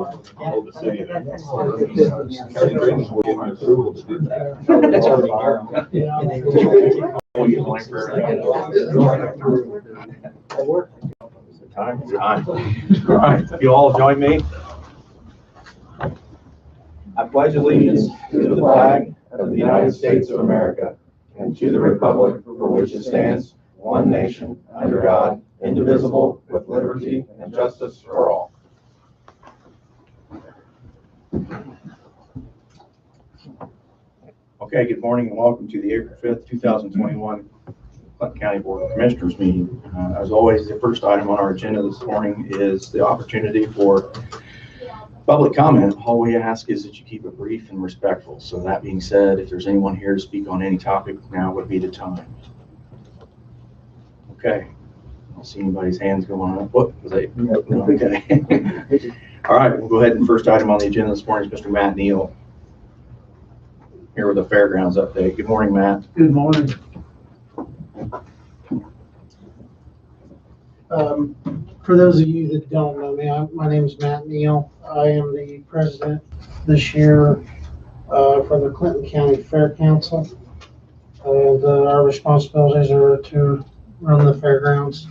All the same. Approval to do that. It's already Time. All right, you all join me. I pledge allegiance to the flag of the United States of America and to the republic for which it stands, one nation, under God, indivisible, with liberty and justice for all. Okay, good morning and welcome to the April 5th, 2021 Clinton County Board of Commissioners meeting. As always, the first item on our agenda this morning is the opportunity for public comment. All we ask is that you keep it brief and respectful. So that being said, if there's anyone here to speak on any topic, now would be the time. Okay, I don't see anybody's hands going up. What was that? No, okay. All right, we'll go ahead and first item on the agenda this morning is Mr. Matt Neal here with the fairgrounds update. Good morning, Matt. Good morning. For those of you that don't know me, my name is Matt Neal. I am the president this year for the Clinton County Fair Council. And our responsibilities are to run the fairgrounds,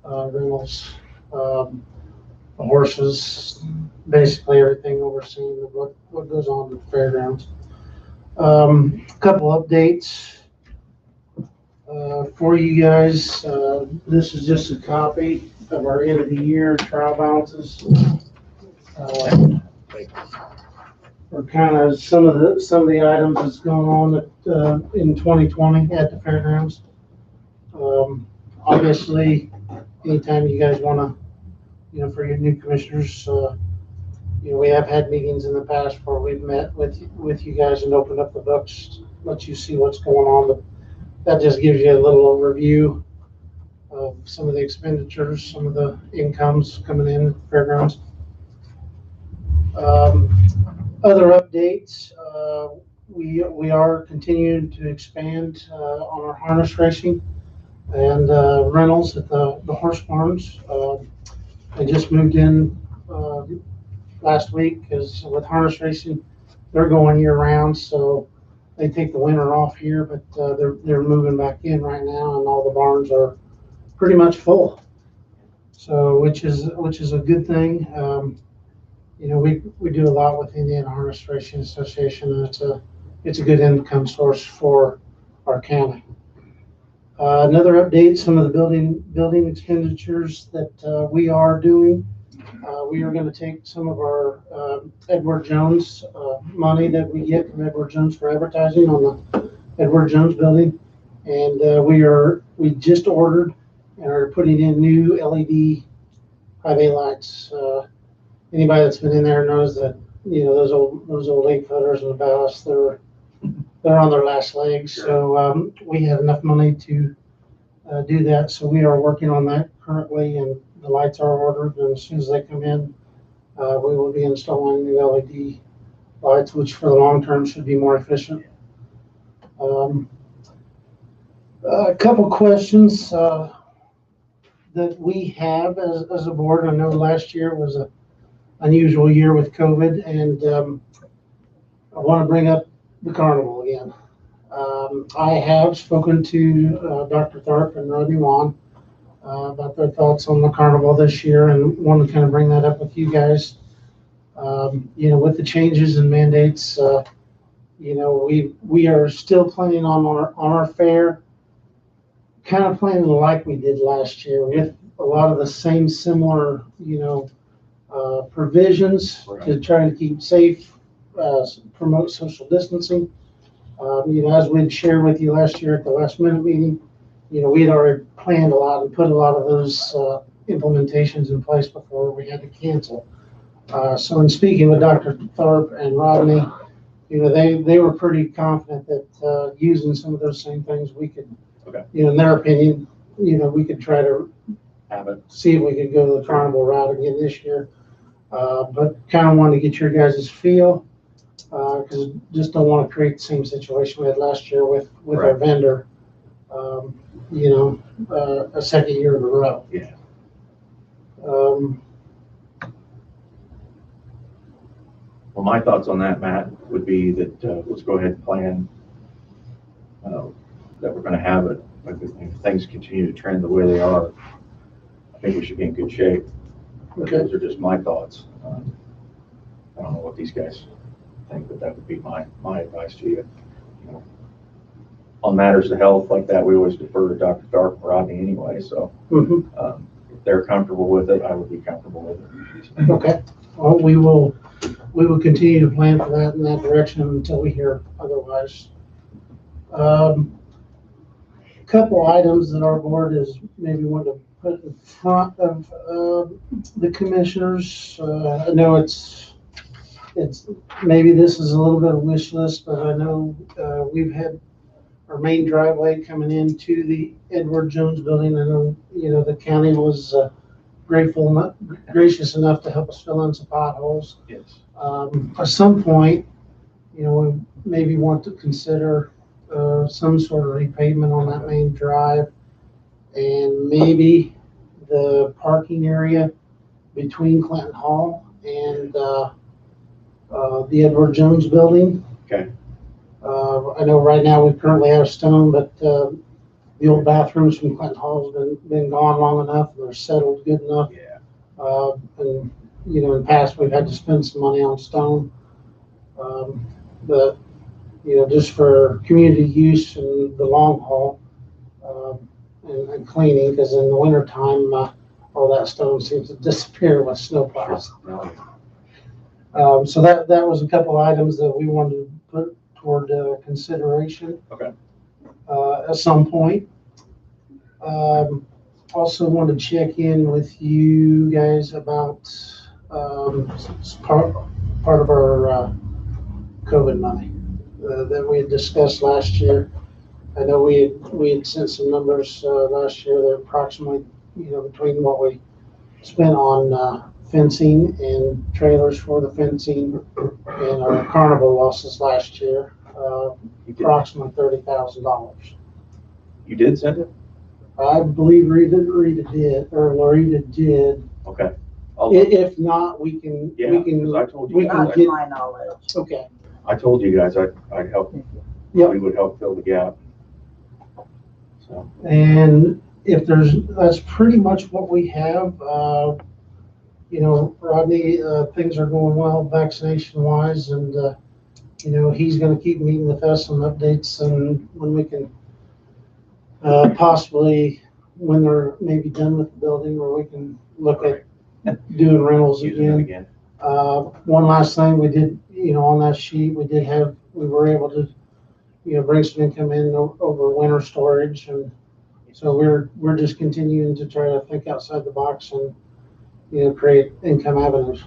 rentals, the horses, basically everything overseeing what goes on at the fairgrounds. A couple updates for you guys. This is just a copy of our end of the year trial balances. For kind of some of the items that's going on in 2020 at the fairgrounds. Obviously, anytime you guys want to, for your new commissioners, we have had meetings in the past where we've met with you guys and opened up the books, let you see what's going on. But that just gives you a little overview of some of the expenditures, some of the incomes coming in at the fairgrounds. Other updates, we are continuing to expand on our harness racing and rentals at the horse barns. I just moved in last week because with harness racing, they're going year round, so they take the winter off here, but they're moving back in right now, and all the barns are pretty much full. So which is a good thing. We do a lot with Indiana Harness Racing Association, and it's a good income source for our county. Another update: some of the building expenditures that we are doing. We are going to take some of our Edward Jones money that we get from Edward Jones for advertising on the Edward Jones building, and we just ordered and are putting in new LED high bay lights. Anybody that's been in there knows that those old 8-footers and the ballast, they're on their last legs. Sure. So we have enough money to do that. So we are working on that currently, and the lights are ordered, and as soon as they come in, we will be installing new LED lights, which for the long term should be more efficient. A couple questions that we have as a board. I know last year was an unusual year with COVID, and I want to bring up the carnival again. I have spoken to Dr. Tharp and Rodney Wan about their thoughts on the carnival this year, and want to kind of bring that up with you guys. With the changes and mandates, we are still planning on our fair, kind of planning like we did last year, with a lot of the same similar, provisions. Right. To try to keep safe, promote social distancing. As we'd shared with you last year at the last minute meeting, we had already planned a lot and put a lot of those implementations in place before we had to cancel. So in speaking with Dr. Tharp and Rodney, they were pretty confident that using some of those same things, we could, okay, in their opinion, we could try to have it, see if we could go the carnival route again this year. But kind of wanted to get your guys' feel, because just don't want to create the same situation we had last year with right. Our vendor. A second year in a row. Yeah. Well, my thoughts on that, Matt, would be that let's go ahead and plan that we're going to have it. Like, if things continue to trend the way they are, I think we should be in good shape. But Okay. those are just my thoughts. I don't know what these guys think, but that would be my advice to you. You know, on matters of health like that, we always defer to Dr. Dark and Rodney anyway. So if they're comfortable with it, I would be comfortable with it. Okay. Well, we will continue to plan for that in that direction until we hear otherwise. Couple items that our board is maybe want to put in front of the commissioners. I know it's maybe this is a little bit of wish list, but I know we've had our main driveway coming into the Edward Jones building. I know, the county was gracious enough to help us fill in some potholes. Yes. At some point, we maybe want to consider some sort of repavement on that main drive, and maybe the parking area between Clinton Hall and the Edward Jones building. Okay. I know right now we currently have stone, but the old bathrooms from Clinton Hall's been gone long enough, and they're settled good enough. Yeah. And in the past, we've had to spend some money on stone. But just for community use and the long haul, and cleaning, because in the wintertime, all that stone seems to disappear with snowplows. So that was a couple items that we wanted to put toward consideration. Okay. At some point. Also want to check in with you guys about part of our COVID money that we had discussed last year. I know we had sent some numbers last year that approximately, between what we spent on fencing and trailers for the fencing and our carnival losses last year, approximately $30,000. You did send it? I believe Rita did, or Loretta did. Okay. If not, we can. Yeah, we can. 'cause I told you We guys. can Not to get. my knowledge. Okay. I told you guys I'd help. Yep. We would help fill the gap. So. And if that's pretty much what we have. Rodney, things are going well vaccination wise, and he's going to keep meeting with us on updates and when we can. Possibly when they're maybe done with the building, or we can look at doing rentals Using them again. again. One last thing we did, on that sheet, we were able to, bring some income in over winter storage. And so we're just continuing to try to think outside the box and, create income avenues.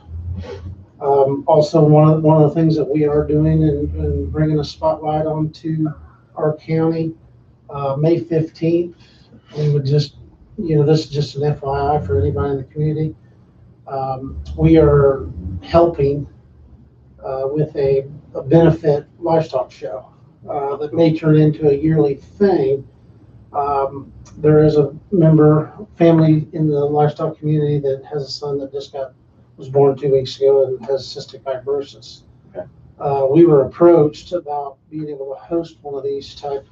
Also, one of the things that we are doing and bringing a spotlight onto our county, May 15th, we would just, this is just an FYI for anybody in the community. We are helping with a benefit livestock show that may turn into a yearly thing. There is a family in the livestock community that has a son that was born 2 weeks ago and has cystic fibrosis. Okay. We were approached about being able to host one of these type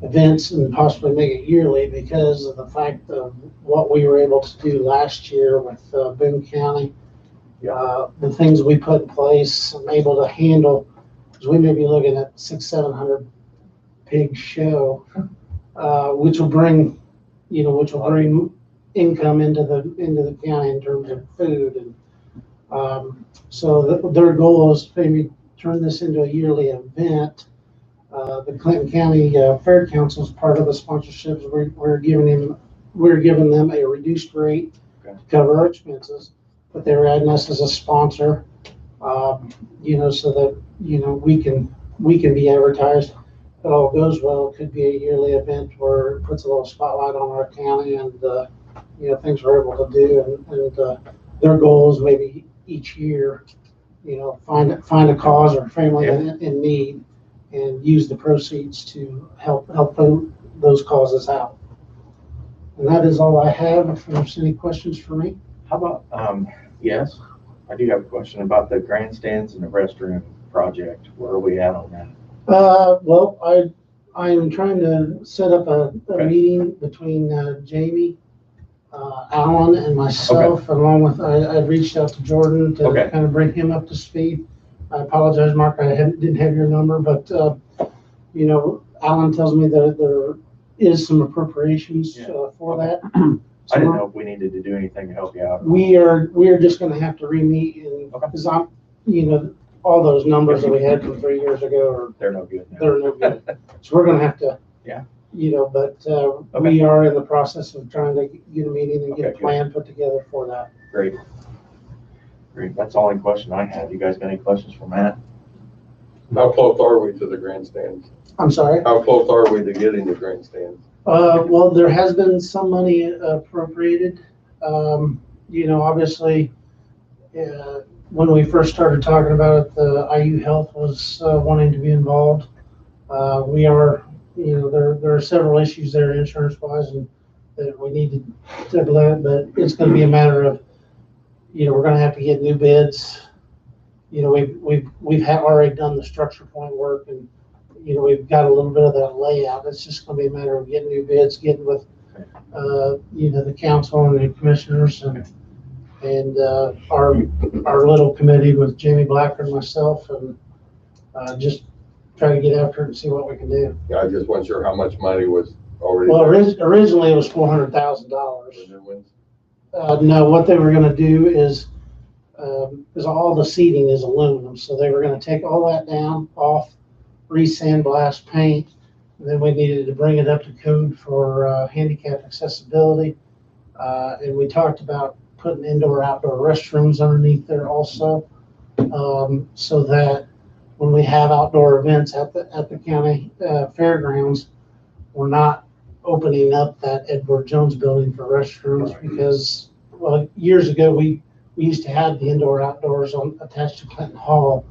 events and possibly make it yearly because of the fact of what we were able to do last year with Boone County. The things we put in place and able to handle, because we may be looking at 600-700 pig show, which will bring income into the county in terms of food. And so their goal is to maybe turn this into a yearly event. The Clinton County Fair Council is part of the sponsorships. We're giving them a reduced rate to cover our expenses, but they're adding us as a sponsor, so that we can be advertised. If it all goes well, it could be a yearly event where it puts a little spotlight on our county and things we're able to do. And their goal is maybe each year, find a cause or family in need, and use the proceeds to help those causes out. And that is all I have. If there's any questions for me. How about, yes, I do have a question about the grandstands and the restroom project. Where are we at on that? Well, I'm trying to set up a Okay. meeting between Jamie, Alan, and myself, along with, I reached out to Jordan to Okay. kind of bring him up to speed. I apologize, Mark, didn't have your number, but, you know, Alan tells me that there is some appropriations for that. I didn't know if we needed to do anything to help you out. We are just gonna have to re-meet and, Okay. because you know, all those numbers that we had from 3 years ago are, They're no good now. they're no good. So we're gonna have to. Yeah. You know, but, we are in the process of trying to get a meeting and get a Okay, good. plan put together for that. Great. Great. That's the only question I have. You guys got any questions for Matt? How close are we to the grandstands? I'm sorry. How close are we to getting the grandstands? Well, there has been some money appropriated. You know, obviously, when we first started talking about it, the IU Health was wanting to be involved. We are, you know, there are several issues there insurance-wise and that we need to tackle that, but it's gonna be a matter of, you know, we're gonna have to get new bids. You know, we've already done the structure point work and, you know, we've got a little bit of that layout. It's just gonna be a matter of getting new bids, getting with, you know, the council and the commissioners and our little committee with Jamie Blacker and myself and just try to get after it and see what we can do. Yeah, I just wasn't sure how much money was already. Well, there. originally it was $400,000. The new ones? No, what they were gonna do is, because all the seating is aluminum, so they were gonna take all that down, off, re-sandblast paint. And then we needed to bring it up to code for handicap accessibility. And we talked about putting indoor-outdoor restrooms underneath there also, so that when we have outdoor events at the county fairgrounds, we're not opening up that Edward Jones building for restrooms because, well, years ago, we used to have the indoor outdoors attached to Clinton Hall,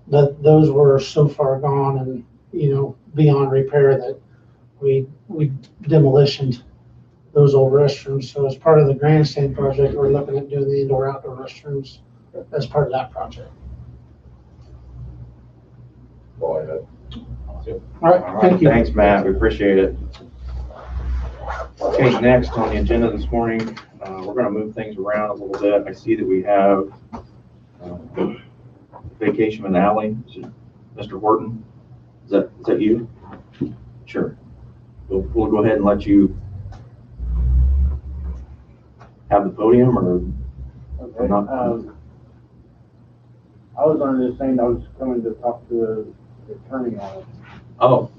but those were so far gone and, you know, beyond repair that we demolitioned those old restrooms. So as part of the grandstand project, we're looking at doing the indoor outdoor restrooms as part of that project. All I had. All right, thank you. Thanks, Matt. We appreciate it. Okay, next on the agenda this morning, we're gonna move things around a little bit. I see that we have vacation in the alley. Is it Mr. Horton? Is that you? Sure. We'll go ahead and let you have the podium or Okay. not? I was under the saying I was coming to talk to the attorney on it. Oh.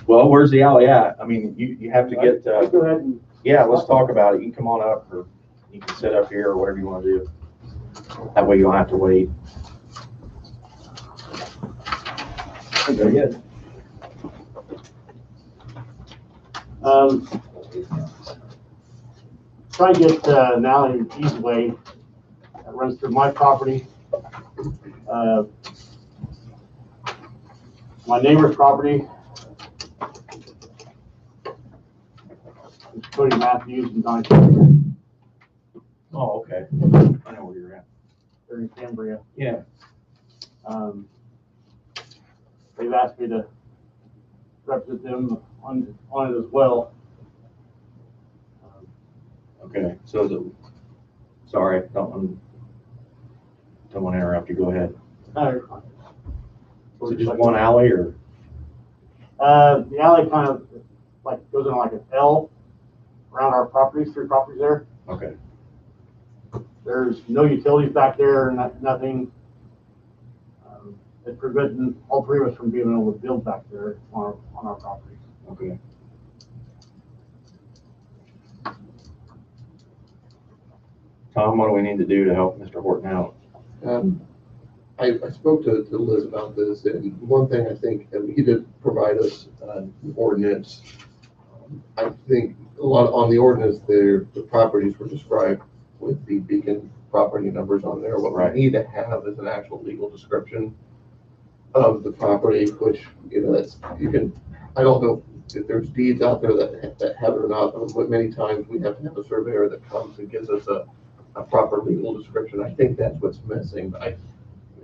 Well, where's the alley at? I mean, you have to get, Go ahead and. yeah, let's talk about it. You can come on up or you can sit up here or whatever you want to do. That way you don't have to wait. Very good. Try to get an alley easeway that runs through my property. My neighbor's property. It's Cody Matthews and Donnie Taylor. Oh, okay. I know where you're at. They're in Cambria. Yeah. They've asked me to represent them on it as well. Okay. So is it, sorry, don't want to interrupt you. Go ahead. Is it just one alley or? The alley kind of like goes in like an L around our properties, 3 properties there. Okay. There's no utilities back there, nothing. It's preventing all 3 of us from being able to build back there on our properties. Okay. Tom, what do we need to do to help Mr. Horton out? I spoke to Liz about this, and one thing I think, and he did provide us an ordinance. I think a lot on the ordinance there, the properties were described with the beacon property numbers on there. What Right. we need to have is an actual legal description of the property, which, you know, that's, you can, I don't know if there's deeds out there that have it or not, but many times we have to have a surveyor that comes and gives us a proper legal description. I think that's what's missing, but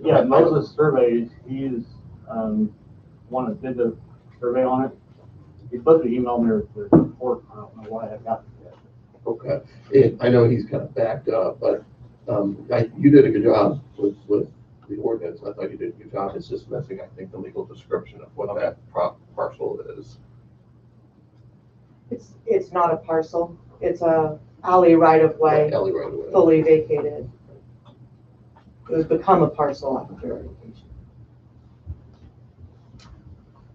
Yeah, Moses surveys, he's, one that did the survey on it. He's supposed to email me the report, I don't know why I got it yet. Okay, I know he's kind of backed up, but, you did a good job with the ordinance. I thought you did a good job. It's just missing, I think, the legal description of what that parcel is. It's not a parcel, it's a alley right of way, Alley right away. fully vacated. It was become a parcel after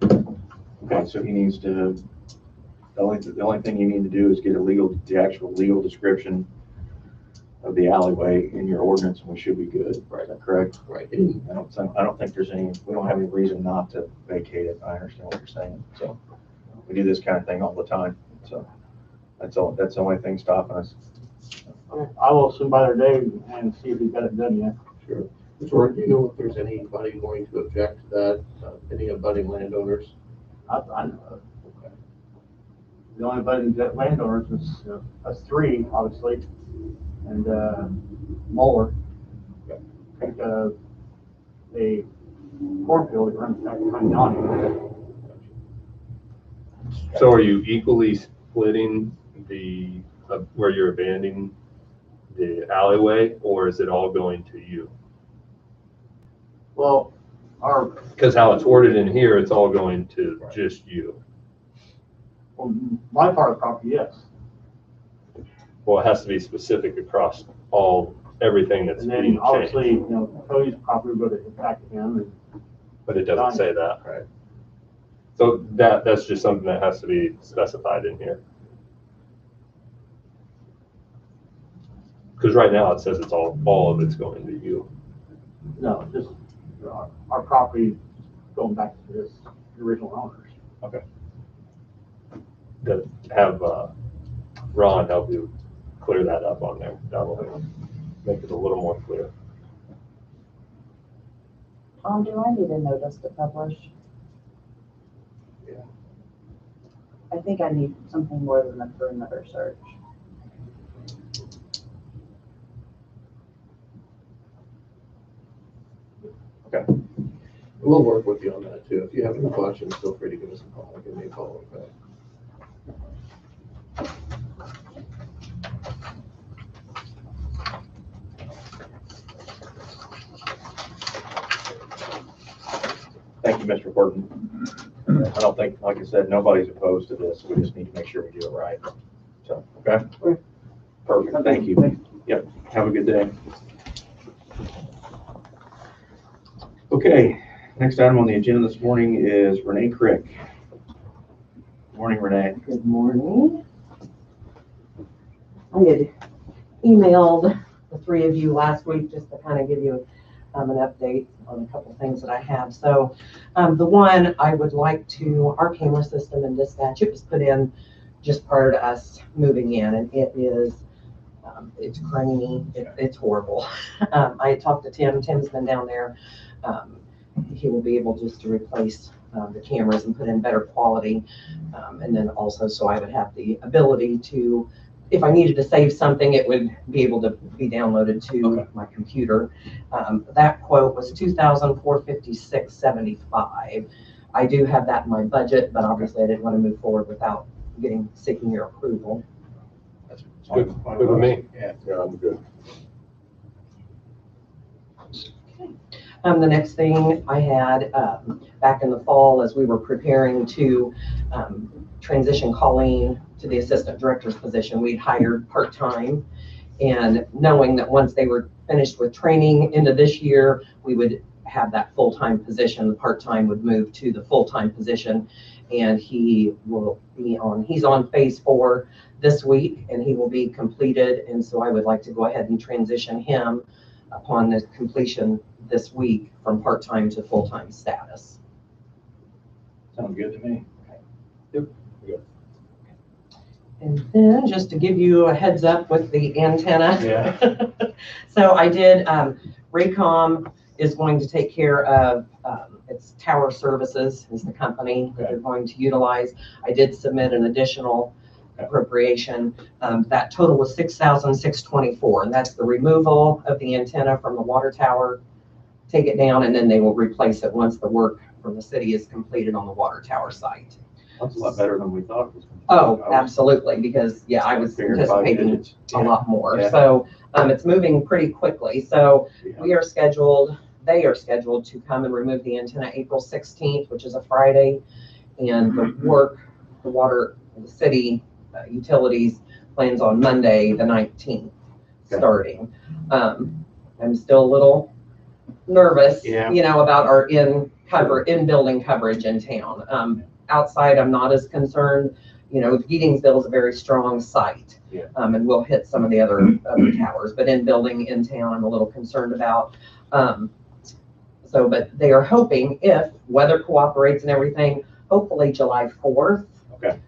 vacation. Okay, so he needs to, the only thing you need to do is get the actual legal description of the alleyway in your ordinance, and we should be good. Right. Is that correct? Right. I don't think we don't have any reason not to vacate it. I understand what you're saying. So we do this kind of thing all the time. So that's the only thing stopping us. I will swing by there today and see if he's got it done yet. Sure. Or do you know if there's anybody going to object to that, any abutting landowners? I know of. The only budding landowners is us three, obviously, and Moeller. I think a cornfield that runs back behind Donnie. So are you equally splitting the, where you're abandoning the alleyway, or is it all going to you? Well, Because how it's worded in here, it's all going to just you. my part of the property, yes. Well, it has to be specific across everything that's And being then obviously, changed, Cody's property would go back to him. And but it doesn't say that. Right. So that's just something that has to be specified in here. Because right now it says it's all of it's going to you. no, just our property going back to the original owners. To have Ron help you clear that up on there, that will make it a little more clear. Do I need a notice to publish? Yeah. I think I need something more than a perimeter search. We'll work with you on that too. If you have any questions, feel free to give us a call. Give me a call. Okay. Thank you, Mr. Horton. I don't think, like I said, nobody's opposed to this. We just need to make sure we do it right. So, okay? Perfect, thank you. Yep, have a good day. Okay, next item on the agenda this morning is Renee Crick. Morning, Renee. Good morning. I had emailed the three of you last week just to kind of give you an update on a couple things that I have. So the one I would like to, our camera system and dispatch, it was put in just prior to us moving in, and it is, it's grainy, it's horrible. I had talked to Tim. Tim's been down there. He will be able just to replace the cameras and put in better quality. And then also, so I would have the ability to, if I needed to save something, it would be able to be downloaded to my computer. That quote was $2,456.75. I do have that in my budget, but obviously I didn't want to move forward without seeking your approval. That's Good with me. Yeah. Yeah, I'm good. The next thing I had back in the fall, as we were preparing to transition Colleen to the assistant director's position, we'd hired part-time, and knowing that once they were finished with training into this year, we would have that full-time position. The part-time would move to the full-time position, and he's on phase 4 this week, and he will be completed. And so I would like to go ahead and transition him upon the completion this week from part-time to full-time status. Sounds good to me. And then just to give you a heads up with the antenna. Yeah. So I did, Raycom is going to take care of, it's Tower Services is the company that they're going to utilize. I did submit an additional appropriation. That total was $6,624, and that's the removal of the antenna from the water tower, take it down, and then they will replace it once the work from the city is completed on the water tower site. That's a lot better than we thought it was. Oh, absolutely, because, yeah, I was Figured 5 anticipating digits. a lot more. Yeah. So, it's moving pretty quickly. So Yeah. they are scheduled to come and remove the antenna April 16th, which is a Friday. And the city utilities plans on Monday, the 19th, Okay. starting. I'm still a little nervous, Yeah. about our in-building coverage in town. Outside, I'm not as concerned. Geetingsville is a very strong site. Yeah. And we'll hit some of the other towers, but in building in town, I'm a little concerned about. But they are hoping, if weather cooperates and everything, hopefully July 4th. Okay.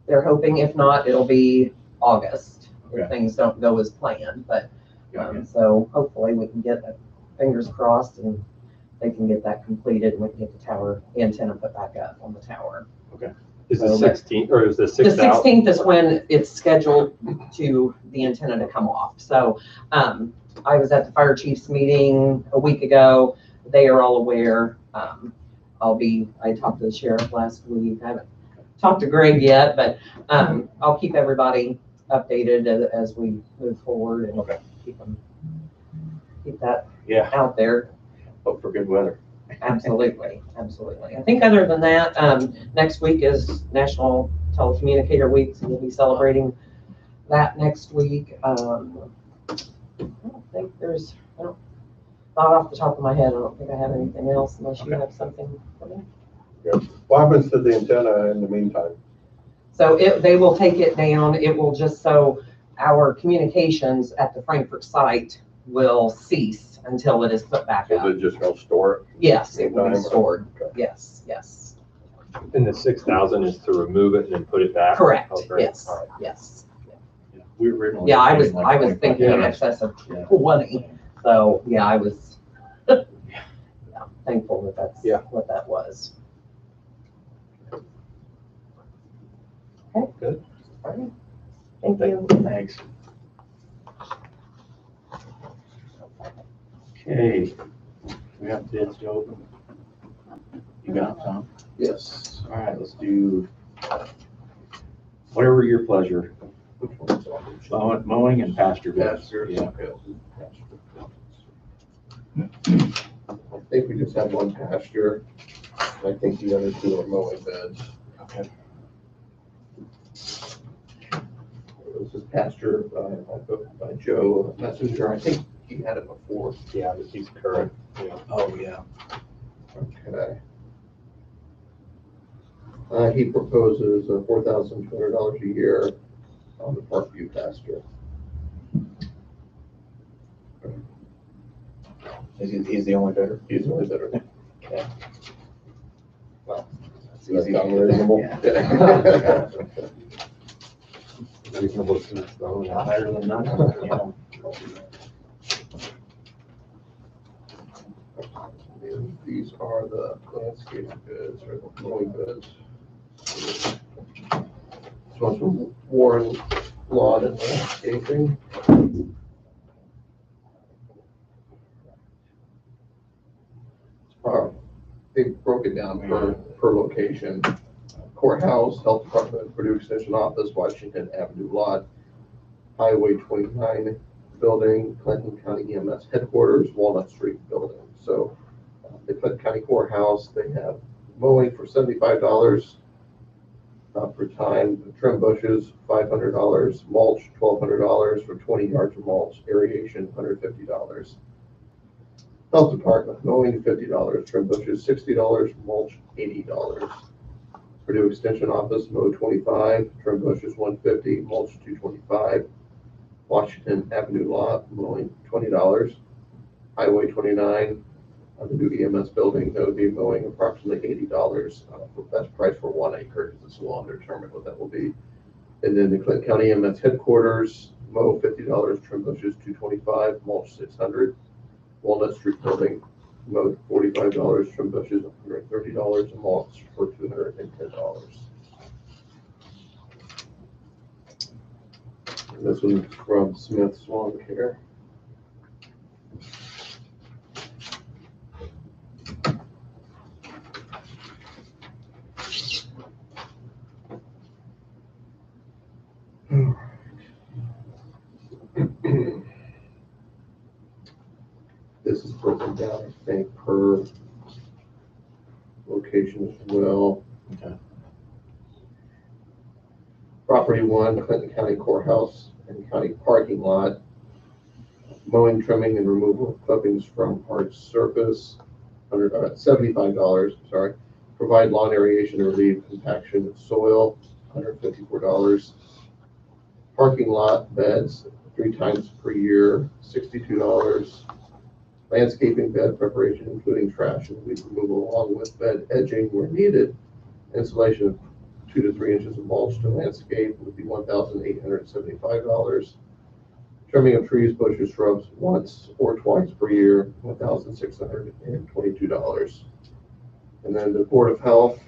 They're hoping, if not, it'll be August, Okay. if things don't go as planned. But, Yeah. so hopefully we can get, fingers crossed, and they can get that completed, and we can get the tower antenna put back up on the tower. Is the So, 16th, or is the The 6th out? 16th is when it's scheduled the antenna to come off. So, I was at the fire chief's meeting a week ago. They are all aware. I talked to the sheriff last week. I haven't talked to Greg yet, but, I'll keep everybody updated as we move forward and Okay. keep that Yeah, out there. hope for good weather. Absolutely, absolutely. I think other than that, next week is National Telecommunicator Week, so we'll be celebrating that next week. I don't think not off the top of my head, I don't think I have anything else unless you Okay. have something for me. What happens to the antenna in the meantime? So they will take it down. It will so our communications at the Frankfurt site will cease until it is put back So up. they're just gonna store it? Yes, it will be Meantime, stored. okay. Yes, yes. And the 6,000 is to remove it and then put it back? Correct, Oh, great. yes, All right. yes. We originally. Yeah, I was thinking like thinking in 25. excess of Yeah. 20, so, yeah, I was yeah, thankful that that's Yeah. what that was. Okay. Good. All right. Thank you. Thanks. Okay, we have bids to open. You got them, Tom? Yes. All right, let's do whatever your pleasure. Which one's on? Mowing and pasture bids. Pastures, Yeah. okay. I think we just have one pasture. I think the other two are mowing beds. Okay. This is pasture by Joe Messenger. I think he had it before. Yeah, but he's current. Yeah. Oh, yeah. Okay. He proposes $4,200 a year on the Parkview pasture. He's the only bidder. He's the only bidder. Okay. Well, That's Does that easy. sound reasonable? Yeah. Reasonable to install. Better than nothing, you know. And these are the landscape bids or the mowing bids. This one's from Warren Lawn and Landscaping. They broke it down per location. Courthouse, Health Department, Purdue Extension Office, Washington Avenue Lot, Highway 29 Building, Clinton County EMS Headquarters, Walnut Street Building. So the Clinton County Courthouse, they have mowing for $75 per time, trim bushes, $500, mulch, $1,200 for 20 yards of mulch, irrigation, $150. Health Department, mowing, $50, trim bushes, $60, mulch, $80. Purdue Extension Office, mow 25, trim bushes, $150, mulch, $225. Washington Avenue Lot, mowing, $20. Highway 29, the new EMS building, that would be mowing approximately $80. Best price for 1 acre, because it's still undetermined what that will be. And then the Clinton County EMS headquarters, mow $50, trim bushes $225, mulch $600. Walnut Street building, mow $45, trim bushes $130, and mulch for $210. And this one's from Smith's Lawn Care. This is broken down, I think, per location as well. Okay. Property 1, Clinton County Courthouse and County Parking Lot. Mowing, trimming, and removal of clippings from hard surface, $75, sorry. Provide lawn aeration to relieve compaction of soil, $154. Parking lot beds, 3 times per year, $62. Landscaping bed preparation, including trash and weed removal, along with bed edging where needed. Installation of 2 to 3 inches of mulch to landscape would be $1,875. Trimming of trees, bushes, shrubs once or twice per year, $1,622. And then the Board of Health,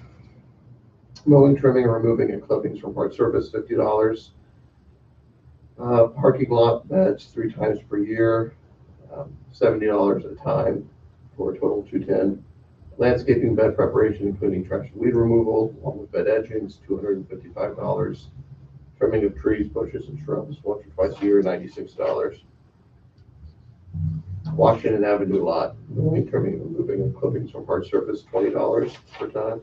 mowing, trimming, and removing of clippings from hard surface, $50. Parking lot beds 3 times per year, $70 at a time, for a total of $210. Landscaping bed preparation, including trash and weed removal, along with bed edgings, $255. Trimming of trees, bushes, and shrubs once or twice a year, $96. Washington Avenue lot, mowing, trimming, and removing of clippings from hard surface, $20 per time.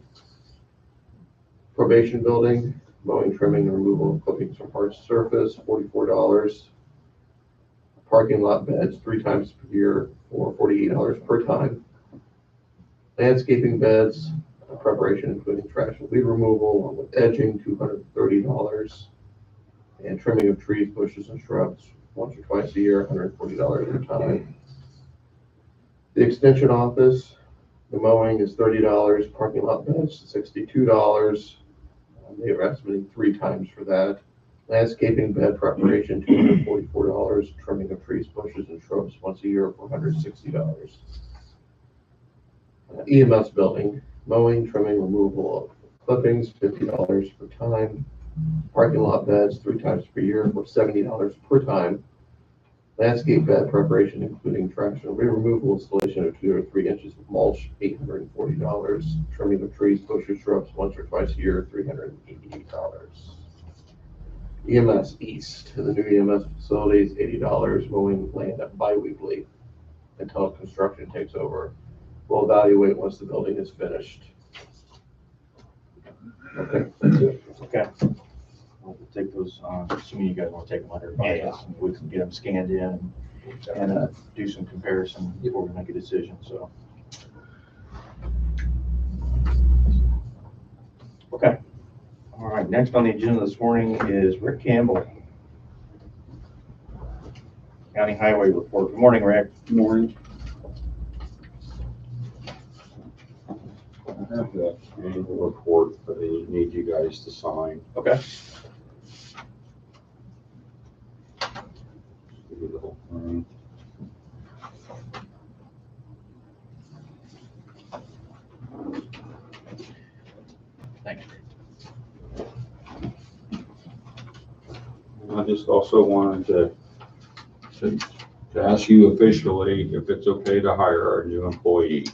Probation building, mowing, trimming, and removal of clippings from hard surface, $44. Parking lot beds 3 times per year for $48 per time. Landscaping beds, preparation including trash and weed removal, along with edging, $230. And trimming of trees, bushes, and shrubs once or twice a year, $140 at a time. The extension office, the mowing is $30, parking lot beds $62. They are estimating 3 times for that. Landscaping bed preparation, $244. Trimming of trees, bushes, and shrubs once a year for $160. EMS building, mowing, trimming, removal of clippings, $50 per time. Parking lot beds 3 times per year for $70 per time. Landscape bed preparation, including trash and removal, installation of 2 or 3 inches of mulch, $840. Trimming of trees, bushes, shrubs once or twice a year, $388. EMS East, the new EMS facilities, $80. Mowing land bi-weekly until construction takes over. We'll evaluate once the building is finished. Okay, that's it. Okay. We'll take those, assuming you guys want to take them under advisement, and we can get them scanned in and do some comparison before we make a decision, so. Okay. All right, next on the agenda this morning is Rick Campbell. County Highway Report. Good morning, Rick. Good morning. I have the annual report that I need you guys to sign. Okay. Give you the whole thing. Thank you. I just also wanted to ask you officially if it's okay to hire our new employee.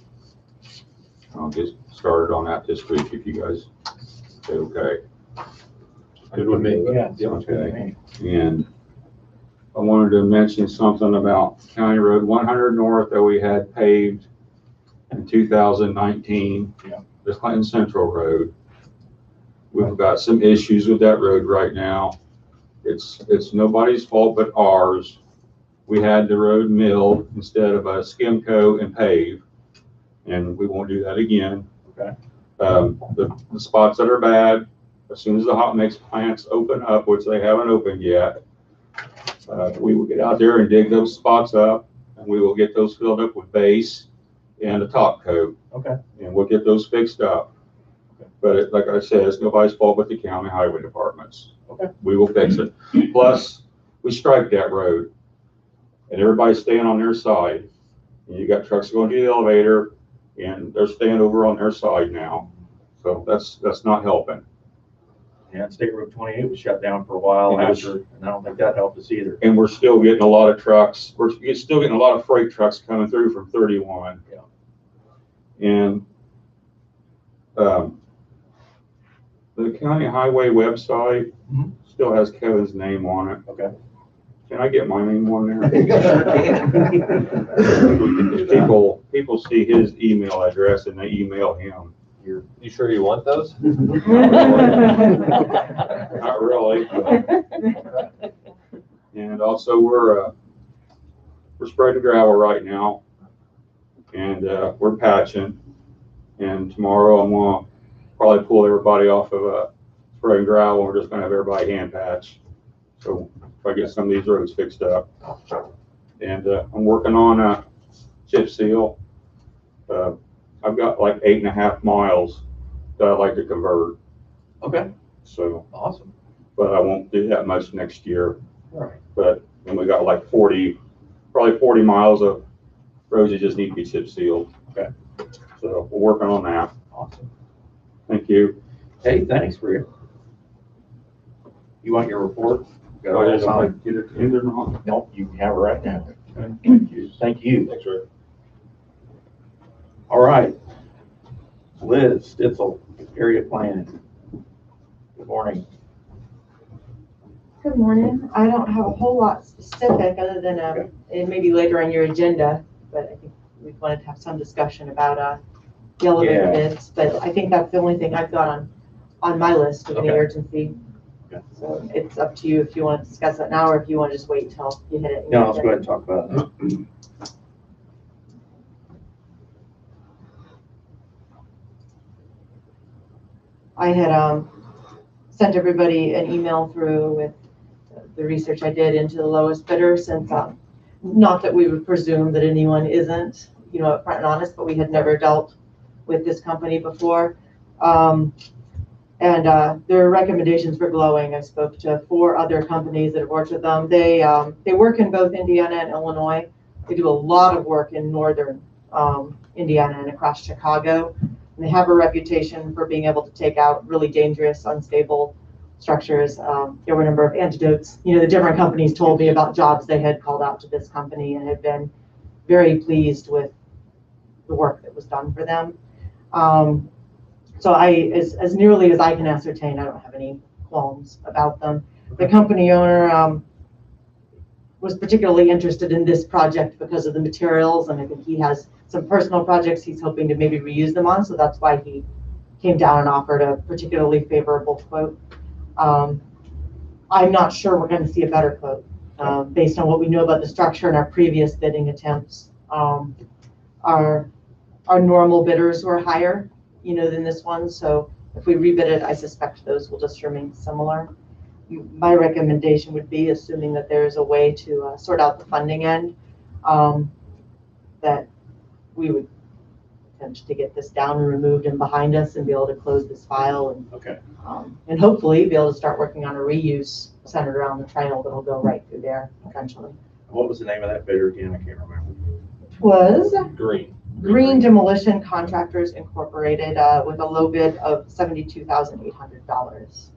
I'll get started on that this week if you guys say okay. Good with me. Yeah. Okay. And I wanted to mention something about County Road 100 North that we had paved in 2019. Yeah. The Clinton Central Road. We've got some issues with that road right now. It's nobody's fault but ours. We had the road milled instead of a skim coat and pave, and we won't do that again. Okay. The spots that are bad, as soon as the hot mix plants open up, which they haven't opened yet, we will get out there and dig those spots up, and we will get those filled up with base and a top coat. Okay. And we'll get those fixed up. Okay. But like I said, it's nobody's fault but the county highway departments. Okay. We will fix it. Plus, we striped that road, and everybody's staying on their side. And you got trucks going to the elevator, and they're staying over on their side now. So that's not helping. And State Road 28 was shut down for a while And it was- after, and I don't think that helped us either. And we're still getting a lot of trucks. We're still getting a lot of freight trucks coming through from 31. Yeah. And the county highway website Mhm. still has Kevin's name on it. Okay. Can I get my name on there? Sure can. People see his email address and they email him. You sure you want those? Not really. And also we're spreading gravel right now and we're patching. And tomorrow I'm gonna probably pull everybody off of spreading gravel. We're just gonna have everybody hand patch. So if I get some of these roads fixed up. And I'm working on a chip seal. I've got like 8.5 miles that I'd like to convert. Okay, So, awesome. but I won't do that much next year. All right. But then we got like probably 40 miles of roads that just need to be chip sealed. Okay. So we're working on that. Awesome. Thank you. Hey, thanks, Rick. You want your report? Got all this on? Get it in there now. Nope, you can have it right now. Thank you. Thank you. Thanks, Rick. All right. Liz Stitzel, area planning. Good morning. Good morning. I don't have a whole lot specific other than, it may be later on your agenda, but I think we wanted to have some discussion about, the elevator Yeah. bids, but I think that's the only thing I've got on my list of any Okay. urgency. Okay. So it's up to you if you want to discuss it now or if you want to just wait till you hit it. No, let's go ahead and talk about it. I had sent everybody an email through with the research I did into the lowest bidder since, not that we would presume that anyone isn't, upfront and honest, but we had never dealt with this company before. And their recommendations were glowing. I spoke to 4 other companies that have worked with them. They work in both Indiana and Illinois. They do a lot of work in northern Indiana and across Chicago. And they have a reputation for being able to take out really dangerous, unstable structures. There were a number of antidotes. The different companies told me about jobs they had called out to this company and had been very pleased with the work that was done for them. So as nearly as I can ascertain, I don't have any qualms about them. The company owner was particularly interested in this project because of the materials, and I think he has some personal projects he's hoping to maybe reuse them on, so that's why he came down and offered a particularly favorable quote. I'm not sure we're going to see a better quote based on what we know about the structure and our previous bidding attempts. Our normal bidders were higher, than this one, so if we rebid it, I suspect those will just remain similar. My recommendation would be, assuming that there is a way to sort out the funding end, that we would attempt to get this down and removed and behind us and be able to close this file and Okay. And hopefully be able to start working on a reuse centered around the trail that'll go right through there eventually. What was the name of that bidder again? I can't remember. Was Green. Green Demolition Contractors Incorporated with a low bid of $72,800.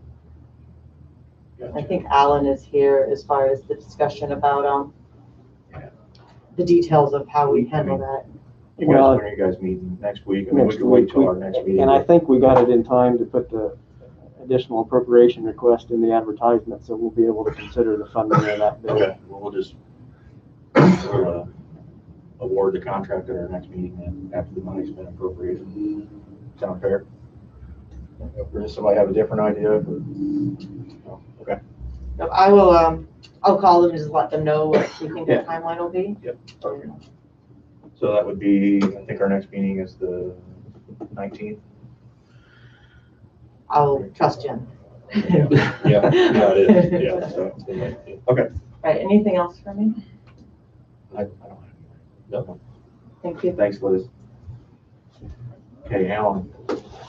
I think Alan is here as far as the discussion about the details of how we handle that. When are you guys meeting? Next week? I mean, we Next can wait week, till our next meeting. And I think we got it in time to put the additional appropriation request in the advertisement, so we'll be able to consider the funding of that bill. Okay, well, we'll just award the contract at our next meeting then, after the money's been appropriated. Sound fair? Or does somebody have a different idea? No? Okay. So I will, I'll call them and just let them know what we think the Yeah. timeline will be. Yep. Okay. So that would be, I think our next meeting is the 19th. I'll trust Jim. Yeah, got it. Yeah. So, Right, anything else for me? I don't have No. Thank you. Thanks, Liz. Okay, Alan,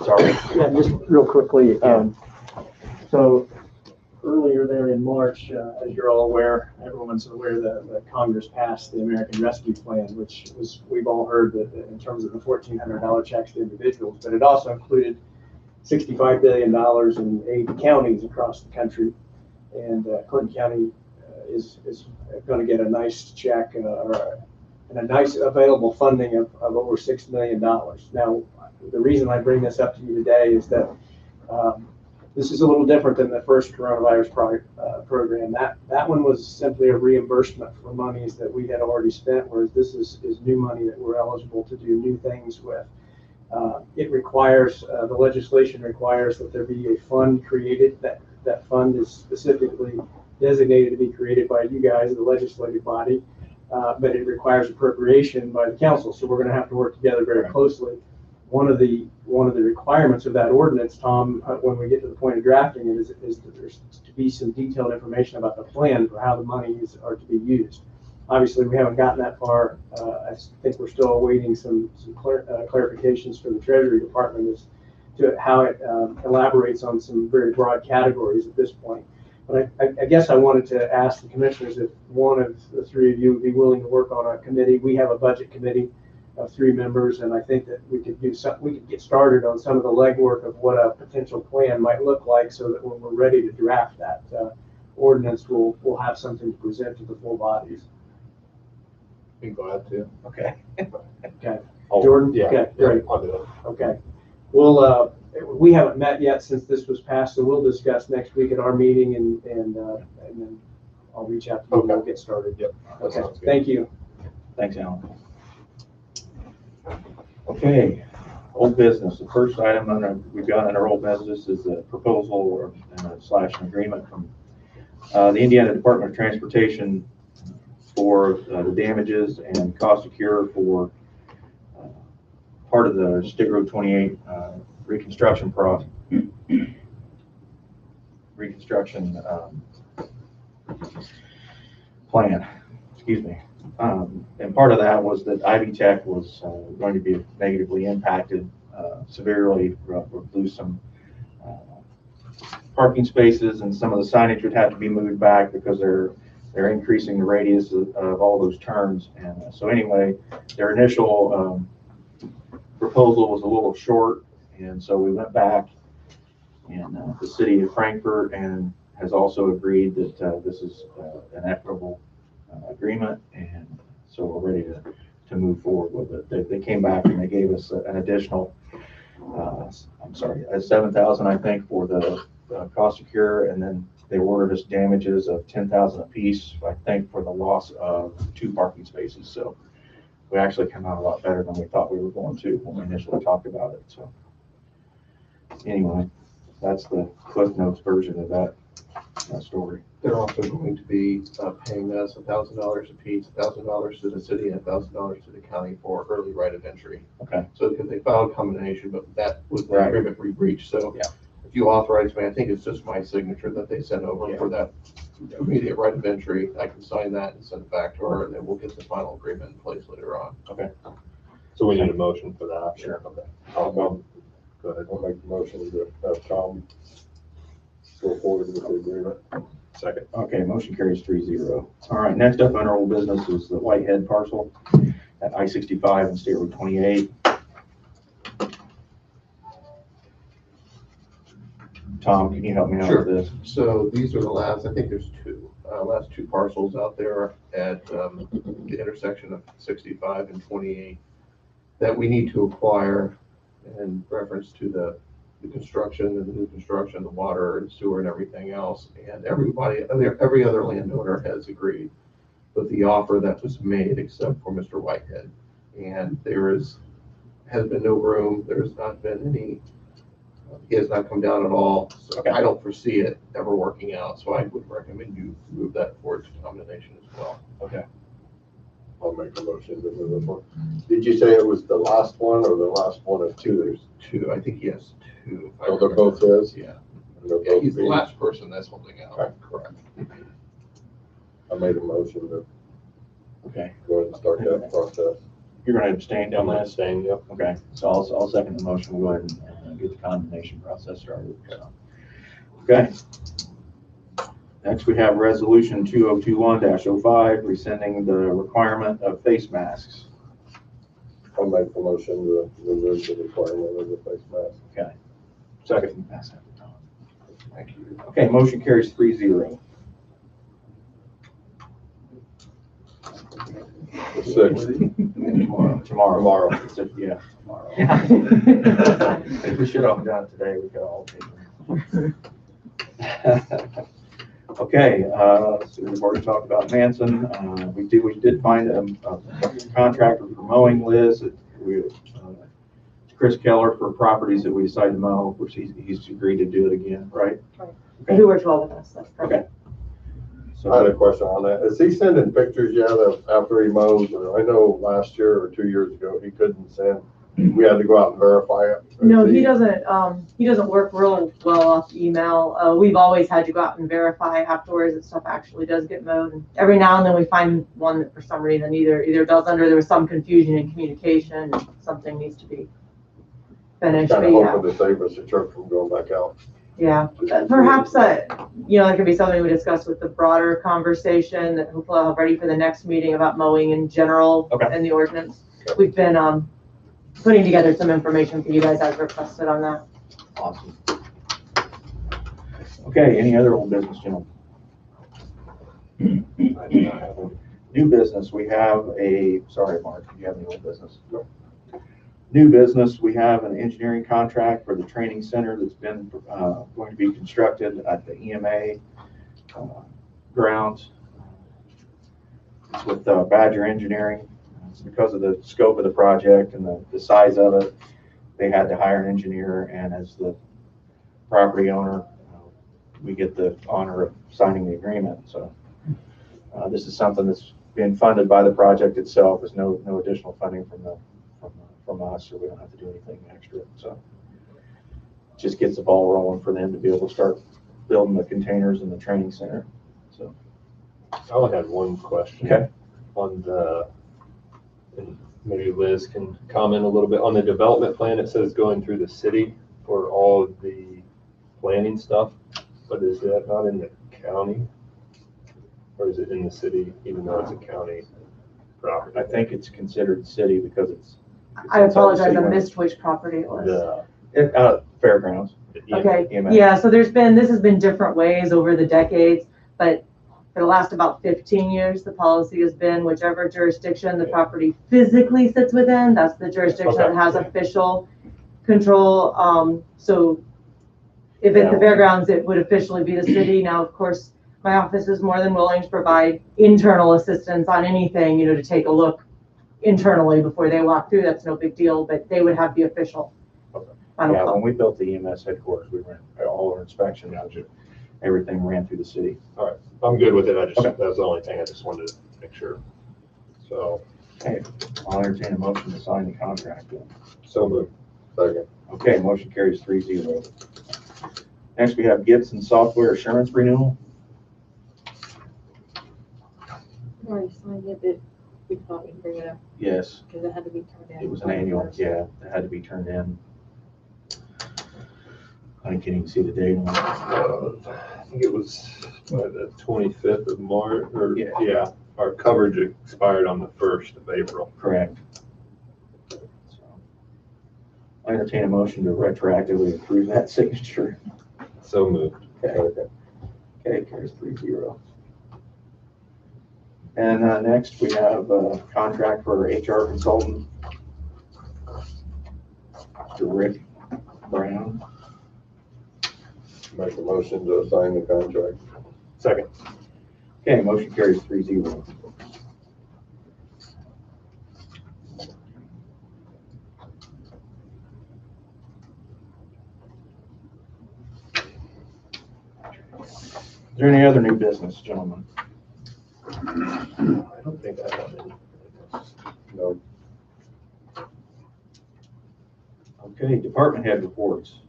sorry. Yeah, just real quickly, so earlier there in March, as you're all aware, everyone's aware that Congress passed the American Rescue Plan, which was, we've all heard that in terms of the $1,400 checks to individuals, but it also included $65 billion in 8 counties across the country. And Clinton County is going to get a nice check and a nice available funding of over $6 million. Now, the reason I bring this up to you today is that this is a little different than the first coronavirus program. That one was simply a reimbursement for monies that we had already spent, whereas this is new money that we're eligible to do new things with. It requires, the legislation requires that there be a fund created. That fund is specifically designated to be created by you guys, the legislative body, but it requires appropriation by the council. So we're going to have to work together very closely. One of the requirements of that ordinance, Tom, when we get to the point of drafting it, is that there's to be some detailed information about the plan for how the monies are to be used. Obviously, we haven't gotten that far. I think we're still awaiting some clarifications from the Treasury Department as to how it elaborates on some very broad categories at this point. But I guess I wanted to ask the commissioners if one of the 3 of you would be willing to work on a committee. We have a budget committee of 3 members, and I think that we could get started on some of the legwork of what a potential plan might look like, so that when we're ready to draft that ordinance, we'll have something to present to the full bodies. Be glad to. Okay. Okay. Oh, Jordan? Yeah. Okay, great. I'll do it. Okay. Well, we haven't met yet since this was passed, so we'll discuss next week at our meeting, and then I'll reach out to you and we'll get started. Yep. That Okay, sounds good. thank you. Thanks, Alan. Okay, old business. The first item we've got on our old business is a proposal or / an agreement from the Indiana Department of Transportation for the damages and cost of cure for part of the State Road 28 reconstruction plan. Excuse me. And part of that was that Ivy Tech was going to be negatively impacted severely. We'll lose some parking spaces, and some of the signage would have to be moved back because they're increasing the radius of all those turns. And so anyway, their initial proposal was a little short, and so we went back, and the city of Frankfort has also agreed that this is an equitable agreement, and so we're ready to move forward with it. They came back and they gave us an additional, $7,000, I think, for the cost of cure, and then they ordered us damages of $10,000 apiece, I think, for the loss of 2 parking spaces. So we actually came out a lot better than we thought we were going to when we initially talked about it. So anyway, that's the Cliff Notes version of that story. They're also going to be paying us $1,000 apiece, $1,000 to the city and $1,000 to the county for early right of entry. Okay. So because they filed a combination, but that was the Right. agreement we reached. So Yeah. if you authorize me, I think it's just my signature that they send over for that immediate right of entry. I can sign that and send it back to her, and then we'll get the final agreement in place later on. So we need a motion for that? Sure. Okay. I'll go ahead. I'll make the motion to have Tom go forward with the agreement. Second. Okay, motion carries 3-0. All right, next up on our old business is the Whitehead parcel at I-65 and State Road 28. Tom, can you help me out Sure. with this? So these are the last, I think there's last 2 parcels out there at the intersection of 65 and 28 that we need to acquire in reference to the construction and the new construction, the water and sewer and everything else. And every other landowner has agreed with the offer that was made except for Mr. Whitehead. And has been no room. There's not been any, he has not come down at all. So Okay. I don't foresee it ever working out. So I would recommend you move that forward to nomination as well. Okay. I'll make a motion to move this one. Did you say it was the last one or the last one of 2? There's 2, I think he has 2. if I Oh, they're remember. both his? Yeah. and they're Yeah, both he's the being- last person that's holding out. Okay. Correct. I made a motion to Okay. go ahead and start that process. You're going to abstain I'm on gonna this? abstain, yep. Okay, so I'll second the motion. We'll go ahead and get the condemnation process started. So, okay. Next, we have resolution 2021-05, rescinding the requirement of face masks. I'll make the motion to remove the requirement of the face mask. Second. Thank you. Okay, motion carries 3-0. The sixth. Tomorrow. Yeah, tomorrow. If we should have done it today, we could all take them. Okay, so we've already talked about Manson. We did find a contractor for mowing, Liz. Chris Keller for properties that we decided to mow, which he's agreed to do it again, right? Who works well with us, that's perfect. Okay. I had a So, question on that. Is he sending pictures yet of after he mows? Or I know last year or 2 years ago, he couldn't send. We had to go out and verify it. No, Is he doesn't work real well off email. We've always had to go out and verify afterwards that stuff actually does get mowed. And every now and then we find one that for some reason either doesn't, or there was some confusion in communication and something needs to be finished. Kind But of yeah, hoping to save us a trip from going back out. yeah. Perhaps that could be something we discuss with the broader conversation that hopefully I'll have ready for the next meeting about mowing in general and the ordinance. We've been putting together some information for you guys as requested on that. awesome. Okay, any other old business, gentlemen? New business, we have sorry, Mark, do you have any old business? No. New business, we have an engineering contract for the training center that's been going to be constructed at the EMA grounds. It's with Badger Engineering. Because of the scope of the project and the size of it, they had to hire an engineer, and as the property owner, we get the honor of signing the agreement. So this is something that's being funded by the project itself. There's no additional funding from us, so we don't have to do anything extra. So it just gets the ball rolling for them to be able to start building the containers in the training center. So I only had one question. Okay. And maybe Liz can comment a little bit on the development plan. It says going through the city for all of the planning stuff, but is that not in the county? Or is it in the city, even though it's a county property? I think it's considered city because it's I inside the apologize, city I limits. missed which property it was. Fairgrounds. Okay, EMA. yeah, so this has been different ways over the decades, but for the last about 15 years, the policy has been whichever jurisdiction the property physically sits within, that's the jurisdiction that has official control. So if it's the fairgrounds, it would officially be the city. Now, of course, my office is more than willing to provide internal assistance on anything, to take a look internally before they walk through. That's no big deal, but they would have the official. Final Yeah, call. when we built the EMS headquarters, we ran all our inspection, everything ran through the city. All right, I'm good with it. Okay. That was the only thing I just wanted to make sure. So, Okay, I'll entertain a motion to sign the contract then. so moved. Second. Okay, motion carries 3-0. Next, we have Gibson Software Assurance Renewal. We already signed it, but we thought we'd bring it up Yes, because it had to be turned in. it was an annual, yeah, it had to be turned in. I can't even see the date on it. I think it was the 25th of March, or Yeah. our coverage expired on the 1st of April. Correct. So, I entertain a motion to retroactively approve that signature. So moved. Okay, carries 3-0. And next, we have a contract for HR consultant, Mr. Rick Brown. Make a motion to sign the contract. Second. Okay, motion carries 3-0. Is there any other new business, gentlemen? I don't think I have any. No. Okay, department head reports.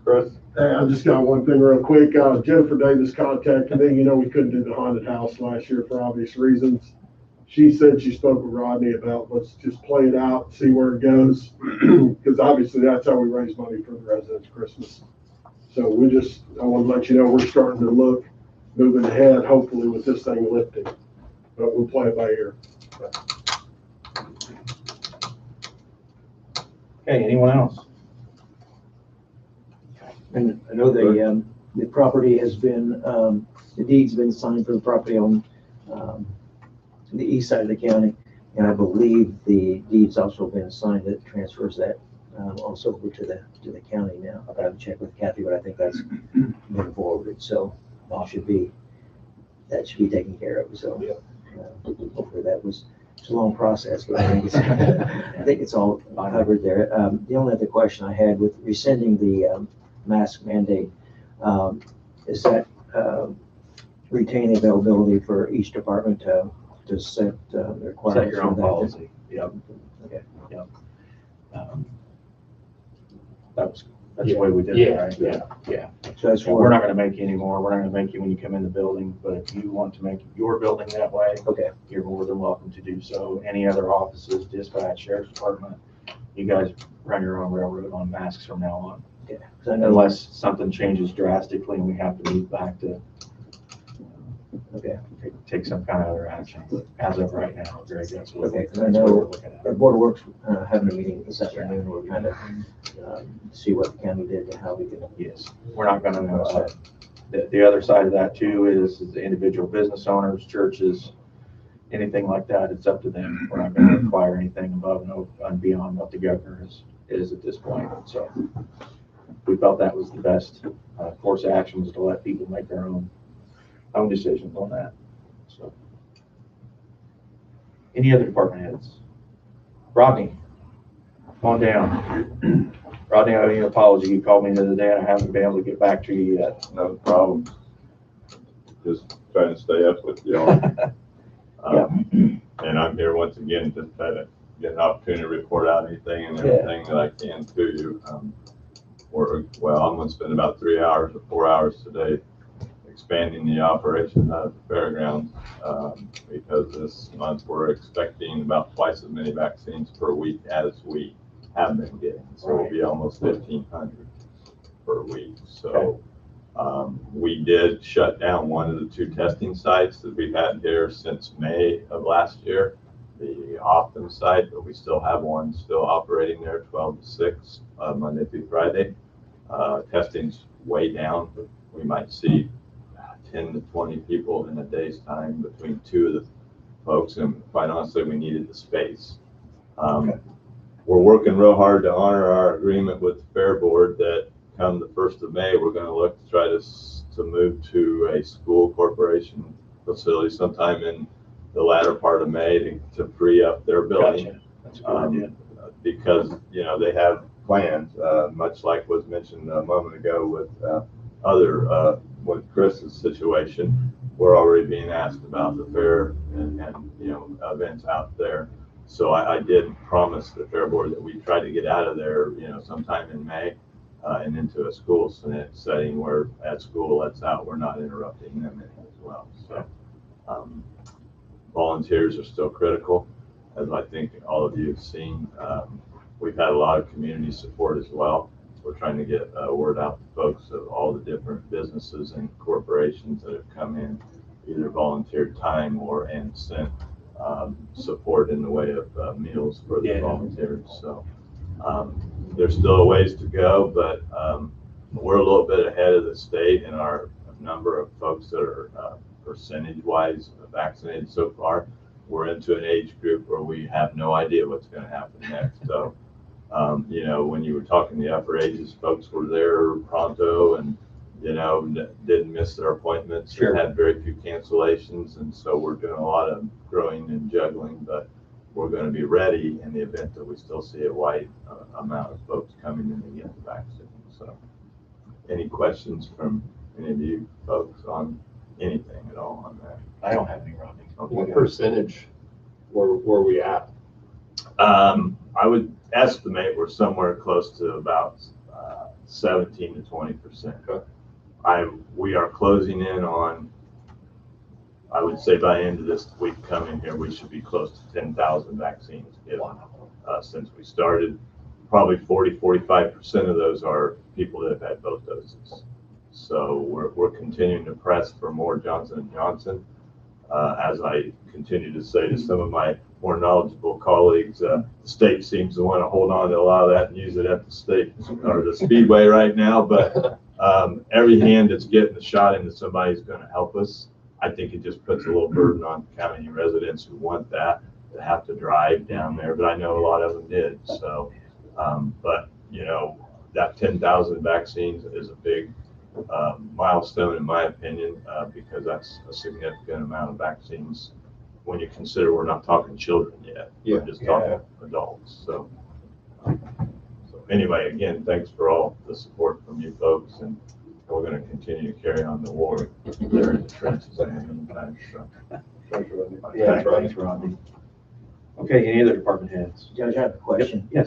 Chris? Hey, I just got one thing real quick. Jennifer Davis contacted me. We couldn't do the haunted house last year for obvious reasons. She said she spoke with Rodney about let's just play it out, see where it goes. Because obviously that's how we raise money for the residents Christmas. So I want to let you know we're starting to look, moving ahead, hopefully with this thing lifting. But we'll play it by ear. Okay, anyone else? I know the property has been, the deed's been signed for the property on, the east side of the county. And I believe the deed's also been signed that transfers that, also over to the county now. I've got to check with Kathy, but I think that's been forwarded, so that should be taken care of, so. Hopefully that was, it's a long process, but I think it's all covered there. The only other question I had with rescinding the, mask mandate, is that, retain availability for each department to set, Set requirements your for own that? policy. Yep. Okay. Yep. That's the way we did it, right? Yeah. So that's So we're not gonna make you anymore. We're not gonna make you when you come in the building, but if you want to make your building that way, okay. you're more than welcome to do so. Any other offices, dispatch, sheriff's department, you guys run your own railroad on masks from now on. Okay. 'Cause I know, Unless something changes drastically and we have to move back to okay. take some kind of other action. As of right now, Greg, that's what Okay, 'cause I that's know what we're looking at. our Board of Works, having a meeting this afternoon, we're kind of, see what the county did and how we can. Yes, we're not gonna, the other side of that too is the individual business owners, churches, anything like that, it's up to them. We're not gonna require anything above and beyond what the governor is at this point, so. We felt that was the best, course of action was to let people make their own decisions on that, so. Any other department heads? Rodney, come on down. Rodney, I owe you an apology. You called me the other day and I haven't been able to get back to you yet. No problem. Just trying to stay up with you all. And I'm here once again to try to get an opportunity to report out anything and everything that I can to you. I'm gonna spend about 3 hours or 4 hours today expanding the operation out of the fairgrounds, because this month we're expecting about twice as many vaccines per week as we have been getting. So it'll be almost 1,500 per week. So we did shut down one of the 2 testing sites that we've had here since May of last year, the Optum site, but we still have one still operating there 12 to 6, Monday through Friday. Testing's way down. We might see 10 to 20 people in a day's time between 2 of the folks, and quite honestly, we needed the space. We're working real hard to honor our agreement with the Fair Board that come the 1st of May, we're going to look to try to move to a school corporation facility sometime in the latter part of May to free up their building. Gotcha. That's a good idea. Because, you know, they have plans, much like was mentioned a moment ago with with Chris's situation. We're already being asked about the fair and you know, events out there. So I did promise the Fair Board that we try to get out of there, you know, sometime in May and into a school setting where at school lets out, we're not interrupting them as well. So volunteers are still critical, as I think all of you have seen. We've had a lot of community support as well. We're trying to get word out to folks of all the different businesses and corporations that have come in, either volunteered time and sent support in the way of meals for the volunteers. So there's still a ways to go, but we're a little bit ahead of the state in our number of folks that are percentage-wise vaccinated so far. We're into an age group where we have no idea what's going to happen next. So, you know, when you were talking the upper ages, folks were there pronto and, you know, didn't miss their appointments. Sure. Had very few cancellations. And so we're doing a lot of growing and juggling, but we're going to be ready in the event that we still see a wide amount of folks coming in to get the vaccine. So any questions from any of you folks on anything at all on that? I don't have any, Rodney. Okay. What percentage were we at? I would estimate we're somewhere close to about 17 to 20%. Okay. We are closing in on, I would say by the end of this week coming here, we should be close to 10,000 vaccines given. Since we started. Probably 45% of those are people that have had both doses. So we're continuing to press for more Johnson & Johnson. As I continue to say to some of my more knowledgeable colleagues, the state seems to want to hold on to a lot of that and use it at the state or the Speedway right now. But every hand that's getting a shot into somebody's gonna help us. I think it just puts a little burden on county residents who want that to have to drive down there, but I know a lot of them did, so. But, you know, that 10,000 vaccines is a big milestone in my opinion, because that's a significant amount of vaccines when you consider we're not talking children yet. We're just talking adults, so. So anyway, again, thanks for all the support from you folks, and we're gonna continue to carry on the war there in the trenches in the meantime, so. Yeah, thanks, Rodney. Okay, any other department heads? Judge, I have a question. Yes.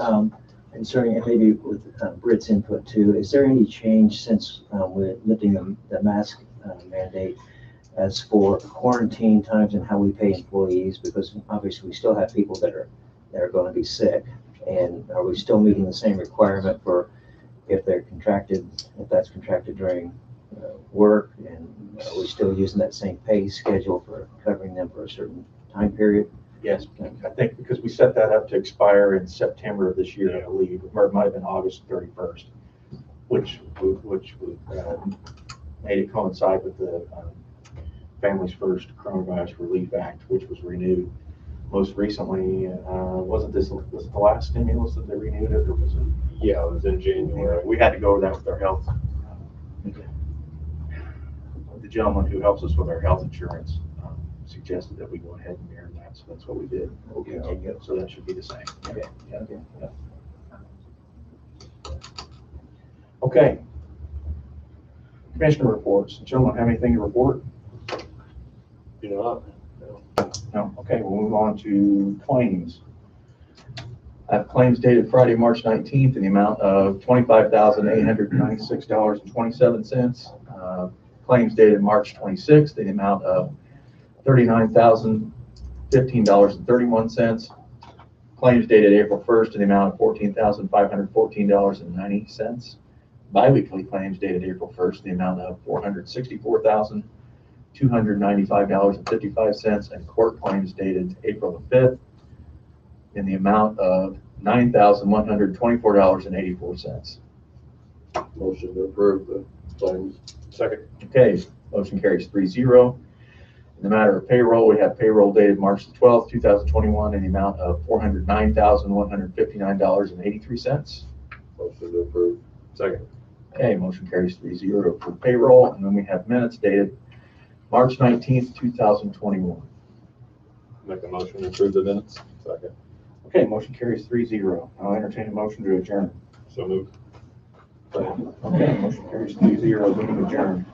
Concerning, and maybe with Britt's input too, is there any change since we're lifting the mask mandate as for quarantine times and how we pay employees? Because obviously we still have people that are going to be sick. And are we still meeting the same requirement for if they're contracted, if that's contracted during work? And are we still using that same pay schedule for covering them for a certain time period? Yes, I think because we set that up to expire in September of this year, I believe, or it might have been August 31st, which made it coincide with the Families First Coronavirus Relief Act, which was renewed most recently. Was it the last stimulus that they renewed it, or was it? Yeah, it was in January. We had to go over that with our health. The gentleman who helps us with our health insurance suggested that we go ahead and mirror that, so that's what we did. Okay. So that should be the same. Okay. Yeah. Okay. Commissioner reports. Gentlemen, have anything to report? Do not. No. Okay, we'll move on to claims. I have claims dated Friday, March 19th in the amount of $25,896.27. Claims dated March 26th in the amount of $39,015.31. Claims dated April 1st in the amount of $14,514.90. Biweekly claims dated April 1st in the amount of $464,295.55. And court claims dated April the 5th in the amount of $9,124.84. Motion to approve the claims. Second. Okay, motion carries 3-0. In the matter of payroll, we have payroll dated March 12th, 2021 in the amount of $409,159.83. Motion to approve. Second. Okay, motion carries 3-0 for payroll. And then we have minutes dated March 19th, 2021. Make a motion to approve the minutes. Second. Okay, motion carries 3-0. I'll entertain a motion to adjourn. So moved. Okay, motion carries 3-0, meeting adjourned.